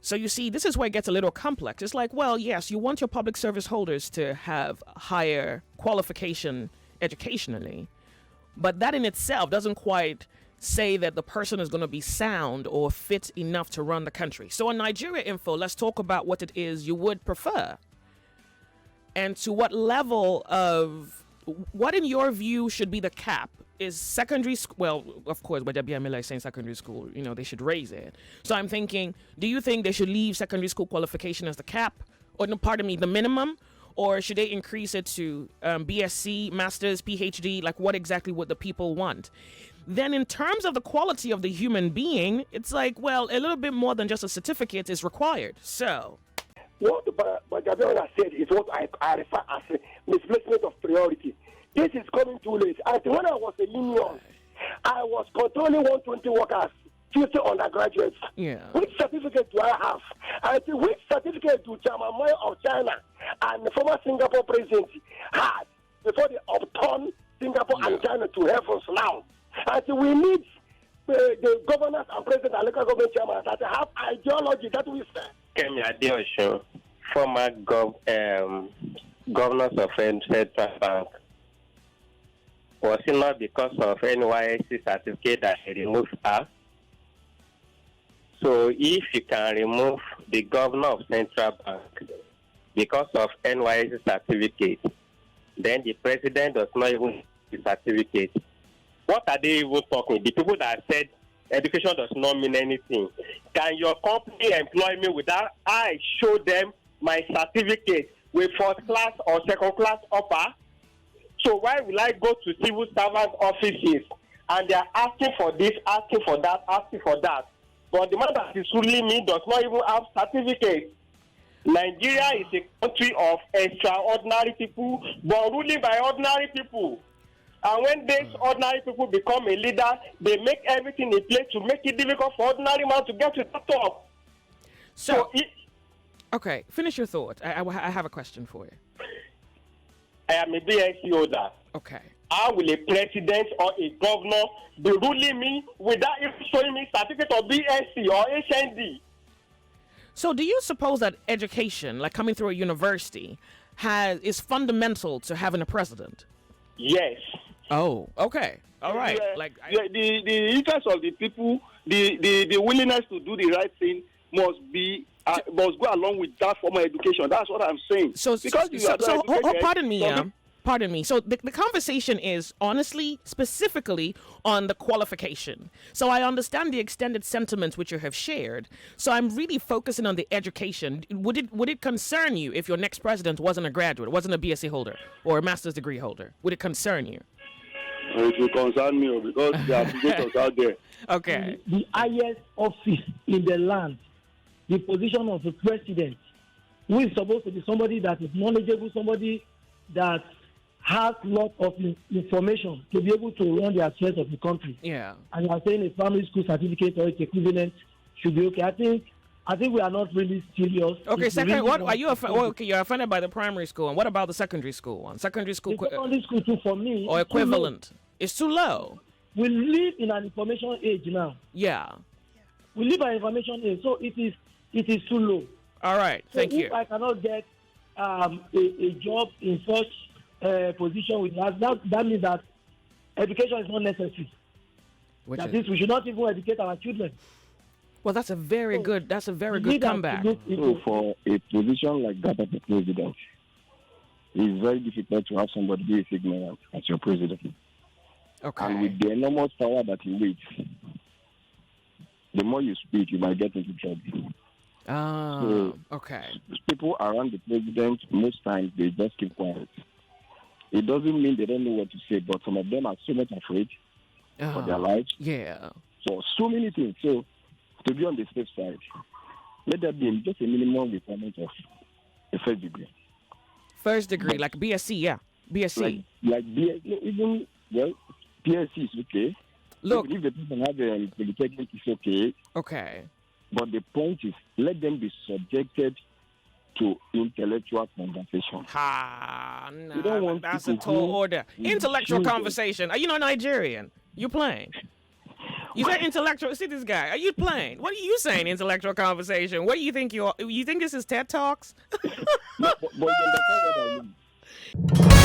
So you see, this is where it gets a little complex. It's like, well, yes, you want your public service holders to have higher qualification educationally, but that in itself doesn't quite say that the person is going to be sound or fit enough to run the country. So on Nigeria Info, let's talk about what it is you would prefer. And to what level of, what in your view should be the cap? Is secondary school, well, of course, but WMLA is saying secondary school, they should raise it. So I'm thinking, do you think they should leave secondary school qualification as the cap? Or, no, pardon me, the minimum? Or should they increase it to BSc, Masters, PhD? Like, what exactly would the people want? Then in terms of the quality of the human being, it's like, well, a little bit more than just a certificate is required. So what Gabriela said is what I refer as a misplacement of priority. This is coming too late. And when I was a union, I was controlling 120 workers, 50 undergraduates. Yeah. Which certificate do I have? I say, which certificate do Chairman Mao of China and the former Singapore president had before they upturned Singapore and China to heavens now? I say, we need the governors and president and local government chairman that have ideology that we say. Kemi Adeosun, former governors of Central Bank. Was it not because of NYSC certificate that he removed her? So if you can remove the governor of Central Bank because of NYSC certificate, then the president does not even have the certificate. What are they even talking? The people that said education does not mean anything. Can your company employ me without I show them my certificate with first class or second class upper? So why will I go to civil servant offices and they are asking for this, asking for that, asking for that? But the man that is ruling me does not even have certificate. Nigeria is a country of extraordinary people, but ruling by ordinary people. And when these ordinary people become a leader, they make everything in place to make it difficult for ordinary man to get to the top. Okay, finish your thought. I have a question for you. I am a BSc holder. Okay. How will a president or a governor be ruling me without even showing me certificate of BSc or HND? So do you suppose that education, like coming through a university, is fundamental to having a president? Yes. Oh, okay. All right. The interest of the people, the willingness to do the right thing must go along with that formal education. That's what I'm saying. Pardon me. So the conversation is honestly, specifically on the qualification. So I understand the extended sentiments which you have shared. So I'm really focusing on the education. Would it concern you if your next president wasn't a graduate, wasn't a BSc holder or a master's degree holder? Would it concern you? It will concern me because there are applications out there. Okay. The highest office in the land, the position of the president, who is supposed to be somebody that is knowledgeable, somebody that has lot of information to be able to run the affairs of the country. Yeah. And you are saying a primary school certificate or its equivalent should be okay. I think we are not really serious. Okay, what are you? Okay, you're offended by the primary school, and what about the secondary school one? Secondary school too, for me, or equivalent? It's too low. We live in an information age now. Yeah. We live in an information age, so it is too low. All right, thank you. If I cannot get a job in such position with that means that education is not necessary. We should not even educate our children. Well, that's a very good comeback. So for a position like that of the president, it's very difficult to have somebody be ignorant as your president. Okay. And with the enormous power that he wields, the more you speak, you might get into trouble. Okay. People around the president, most times, they just keep quiet. It doesn't mean they don't know what to say, but some of them are so much afraid for their lives. Yeah. So many things. So, to be on the safe side, let that be just a minimum requirement of a first degree. First degree, like BSc, yeah. BSc. Like BSc, even, BSc is okay. Look. If the person has a polytechnic, it's okay. Okay. But the point is, let them be subjected to intellectual conversation. That's a tall order. Intellectual conversation. Are you not Nigerian? You playing? You say intellectual. See this guy. Are you playing? What are you saying? Intellectual conversation. What do you think you are? You think this is TED Talks? No, but you understand what I mean.